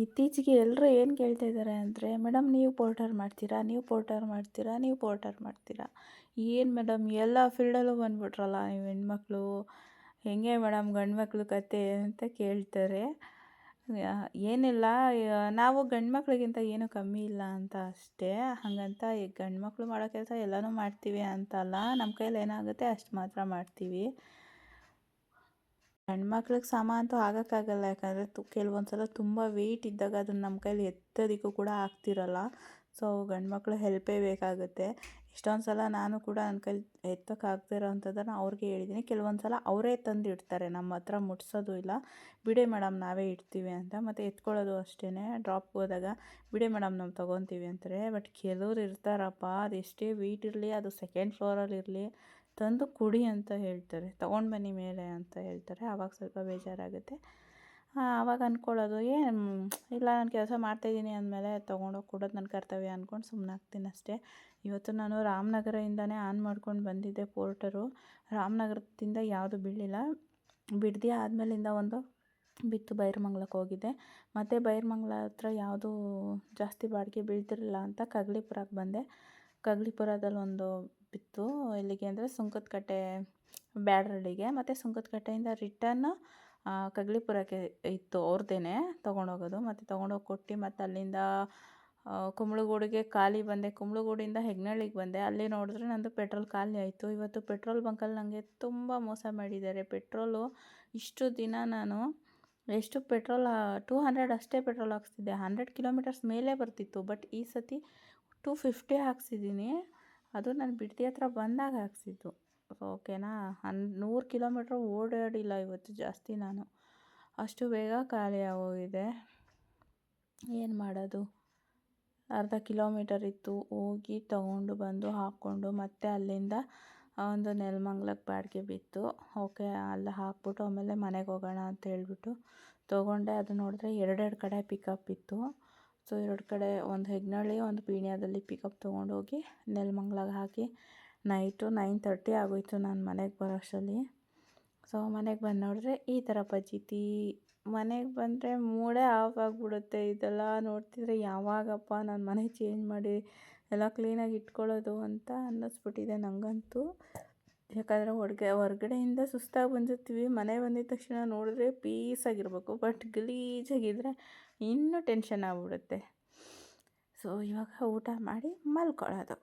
ಇತ್ತೀಚೆಗೆ ಎಲ್ಲರೂ ಏನು ಕೇಳ್ತಾ ಇದ್ದಾರೆ ಅಂದರೆ, ಮೇಡಮ್ ನೀವು ಪೋರ್ಟರ್ ಮಾಡ್ತೀರಾ? ನೀವು ಪೋರ್ಟರ್ ಮಾಡ್ತೀರಾ? ನೀವು ಪೋರ್ಟರ್ ಮಾಡ್ತೀರಾ? ಏನು ಮೇಡಮ್ ಎಲ್ಲ ಫೀಲ್ಡಲ್ಲೂ ಬಂದುಬಿಟ್ರಲ್ಲ ನೀವು ಹೆಣ್ಮಕ್ಳು, ಹೆಂಗೆ ಮೇಡಮ್ ಗಂಡು ಮಕ್ಳು ಕತೆ ಅಂತ ಕೇಳ್ತಾರೆ. ಏನಿಲ್ಲ, ನಾವು ಗಂಡು ಮಕ್ಳಿಗಿಂತ ಏನೂ ಕಮ್ಮಿ ಇಲ್ಲ ಅಂತ ಅಷ್ಟೇ. ಹಾಗಂತ ಈ ಗಂಡು ಮಕ್ಕಳು ಮಾಡೋ ಕೆಲಸ ಎಲ್ಲನೂ ಮಾಡ್ತೀವಿ ಅಂತ ಅಲ್ಲ, ನಮ್ಮ ಕೈಯಲ್ಲಿ ಏನಾಗುತ್ತೆ ಅಷ್ಟು ಮಾತ್ರ ಮಾಡ್ತೀವಿ. ಹೆಣ್ಮಕ್ಳಿಗೆ ಸಮ ಅಂತೂ ಆಗೋಕ್ಕಾಗಲ್ಲ, ಯಾಕಂದರೆ ಕೆಲವೊಂದು ಸಲ ತುಂಬ ವೆಯ್ಟ್ ಇದ್ದಾಗ ಅದನ್ನು ನಮ್ಮ ಕೈಲಿ ಎತ್ತೋದಕ್ಕೂ ಕೂಡ ಆಗ್ತಿರಲ್ಲ. ಸೊ ಗಂಡು ಮಕ್ಕಳು ಹೆಲ್ಪೇ ಬೇಕಾಗುತ್ತೆ. ಎಷ್ಟೊಂದು ಸಲ ನಾನು ಕೂಡ ನನ್ನ ಕೈಲಿ ಎತ್ತೋಕ್ಕಾಗದೇ ಇರೋ ಅಂಥದ್ದನ್ನು ಅವ್ರಿಗೆ ಹೇಳಿದ್ದೀನಿ. ಕೆಲವೊಂದು ಸಲ ಅವರೇ ತಂದು ಇಡ್ತಾರೆ, ನಮ್ಮ ಹತ್ರ ಮುಟ್ಸೋದು ಇಲ್ಲ. ಬಿಡಿ ಮೇಡಮ್ ನಾವೇ ಇಡ್ತೀವಿ ಅಂತ. ಮತ್ತು ಎತ್ಕೊಳ್ಳೋದು ಅಷ್ಟೇ, ಡ್ರಾಪ್ಗೆ ಹೋದಾಗ ಬಿಡಿ ಮೇಡಮ್ ನಾವು ತೊಗೊತೀವಿ ಅಂತಾರೆ. ಬಟ್ ಕೆಲವ್ರು ಇರ್ತಾರಪ್ಪ, ಅದೆಷ್ಟೇ ವೆಯ್ಟ್ ಇರಲಿ, ಅದು ಸೆಕೆಂಡ್ ಫ್ಲೋರಲ್ಲಿರಲಿ, ತಂದು ಕೊಡಿ ಅಂತ ಹೇಳ್ತಾರೆ, ತೊಗೊಂಡು ಬನ್ನಿ ಮೇಲೆ ಅಂತ ಹೇಳ್ತಾರೆ. ಆವಾಗ ಸ್ವಲ್ಪ ಬೇಜಾರಾಗುತ್ತೆ. ಆವಾಗ ಅಂದ್ಕೊಳ್ಳೋದು ಇಲ್ಲ, ನಾನು ಕೆಲಸ ಮಾಡ್ತಾಯಿದ್ದೀನಿ ಅಂದಮೇಲೆ ತೊಗೊಂಡೋಗಿ ಕೊಡೋದು ನನ್ನ ಕರ್ತವ್ಯ ಅಂದ್ಕೊಂಡು ಸುಮ್ಮನಾಗ್ತೀನಿ ಅಷ್ಟೇ. ಇವತ್ತು ನಾನು ರಾಮನಗರದಿಂದನೇ ಆನ್ ಮಾಡ್ಕೊಂಡು ಬಂದಿದ್ದೆ ಪೋರ್ಟರು. ರಾಮನಗರದಿಂದ ಯಾವುದು ಬೀಳಲಿಲ್ಲ. ಬಿಡದಿ ಆದಮೇಲಿಂದ ಒಂದು ಬಿತ್ತು, ಬೈರಮಂಗ್ಲಕ್ಕೆ ಹೋಗಿದ್ದೆ. ಮತ್ತು ಬೈರಮಂಗ್ಲ ಹತ್ರ ಯಾವುದೂ ಜಾಸ್ತಿ ಬಾಡಿಗೆ ಬೀಳ್ತಿರಲಿಲ್ಲ ಅಂತ ಕಗ್ಲಿಪುರಕ್ಕೆ ಬಂದೆ. ಕಗ್ಲಿಪುರದಲ್ಲಿ ಒಂದು ಬಿತ್ತು. ಎಲ್ಲಿಗೆ ಅಂದರೆ ಸುಂಕದಕಟ್ಟೆ ಬ್ಯಾಡರಳ್ಳಿಗೆ. ಮತ್ತು ಸುಂಕದಕಟ್ಟೆಯಿಂದ ರಿಟರ್ನ್ ಕಗ್ಲಿಪುರಕ್ಕೆ ಇತ್ತು ಅವ್ರದ್ದೇ ತೊಗೊಂಡೋಗೋದು. ಮತ್ತು ತೊಗೊಂಡೋಗಿ ಕೊಟ್ಟು ಮತ್ತು ಅಲ್ಲಿಂದ ಕುಂಬ್ಳಗೂಡಿಗೆ ಖಾಲಿ ಬಂದೆ. ಕುಂಬ್ಳಗೂಡಿಂದ ಹೆಗ್ನಳ್ಳಿಗೆ ಬಂದೆ. ಅಲ್ಲಿ ನೋಡಿದ್ರೆ ನಂದು ಪೆಟ್ರೋಲ್ ಖಾಲಿ ಆಯಿತು. ಇವತ್ತು ಪೆಟ್ರೋಲ್ ಬಂಕಲ್ಲಿ ನನಗೆ ತುಂಬ ಮೋಸ ಮಾಡಿದ್ದಾರೆ. ಪೆಟ್ರೋಲು ಇಷ್ಟು ದಿನ ನಾನು ಎಷ್ಟು ಪೆಟ್ರೋಲ್ 200 ಅಷ್ಟೇ ಪೆಟ್ರೋಲ್ ಹಾಕ್ಸ್ತಿದ್ದೆ. 100 ಕಿಲೋಮೀಟರ್ಸ್ ಮೇಲೆ ಬರ್ತಿತ್ತು. ಬಟ್ ಈ ಸತಿ 250 ಹಾಕ್ಸಿದ್ದೀನಿ. ಅದು ನಾನು ಬಿಡದಿ ಹತ್ರ ಬಂದಾಗ ಹಾಕ್ಸಿದ್ದು. ಓಕೆನಾ. 100 ಕಿಲೋಮೀಟ್ರ್ ಓಡಾಡಿಲ್ಲ ಇವತ್ತು ಜಾಸ್ತಿ ನಾನು. ಅಷ್ಟು ಬೇಗ ಖಾಲಿ ಆಗೋಗಿದೆ. ಏನು ಮಾಡೋದು. ಅರ್ಧ ಕಿಲೋಮೀಟರ್ ಇತ್ತು. ಹೋಗಿ ತೊಗೊಂಡು ಬಂದು ಹಾಕ್ಕೊಂಡು ಮತ್ತೆ ಅಲ್ಲಿಂದ ಒಂದು ನೆಲಮಂಗ್ಲಕ್ಕೆ ಬಾಡಿಗೆ ಬಿತ್ತು. ಓಕೆ, ಅಲ್ಲಿ ಹಾಕ್ಬಿಟ್ಟು ಆಮೇಲೆ ಮನೆಗೆ ಹೋಗೋಣ ಅಂತ ಹೇಳ್ಬಿಟ್ಟು ತೊಗೊಂಡೆ. ಅದು ನೋಡಿದ್ರೆ ಎರಡೆರಡು ಕಡೆ ಪಿಕಪ್ ಇತ್ತು. ಸೊ 2 ಕಡೆ, ಒಂದು ಹೆಗ್ನಳ್ಳಿ ಒಂದು ಪೀಣ್ಯದಲ್ಲಿ ಪಿಕಪ್ ತೊಗೊಂಡೋಗಿ ನೆಲಮಂಗ್ಲಗೆ ಹಾಕಿ ನೈಟು 9:30 ಆಗೋಯಿತು ನಾನು ಮನೆಗೆ ಬರೋ ಅಷ್ಟರಲ್ಲಿ. ಸೊ ಮನೆಗೆ ಬಂದು ನೋಡಿದ್ರೆ ಈ ಥರ ಪರಿಸ್ಥಿತಿ. ಮನೆಗೆ ಬಂದರೆ ಮೂಡೇ ಆಫ್ ಆಗಿಬಿಡುತ್ತೆ. ಇದೆಲ್ಲ ನೋಡ್ತಿದ್ರೆ ಯಾವಾಗಪ್ಪ ನಾನು ಮನೆ ಚೇಂಜ್ ಮಾಡಿ ಎಲ್ಲ ಕ್ಲೀನಾಗಿ ಇಟ್ಕೊಳ್ಳೋದು ಅಂತ ಅನ್ನಿಸ್ಬಿಟ್ಟಿದೆ ನನಗಂತೂ. ಯಾಕಂದರೆ ಹೊರಗಡೆಯಿಂದ ಸುಸ್ತಾಗಿ ಬಂದಿರ್ತೀವಿ, ಮನೆ ಬಂದಿದ್ದ ತಕ್ಷಣ ನೋಡಿದ್ರೆ ಪೀಸಾಗಿರಬೇಕು. ಬಟ್ ಗಲೀಜಾಗಿದ್ದರೆ ಇನ್ನೂ ಟೆನ್ಷನ್ ಆಗ್ಬಿಡುತ್ತೆ. ಸೊ ಇವಾಗ ಊಟ ಮಾಡಿ ಮಲ್ಕೊಳ್ಳೋದು.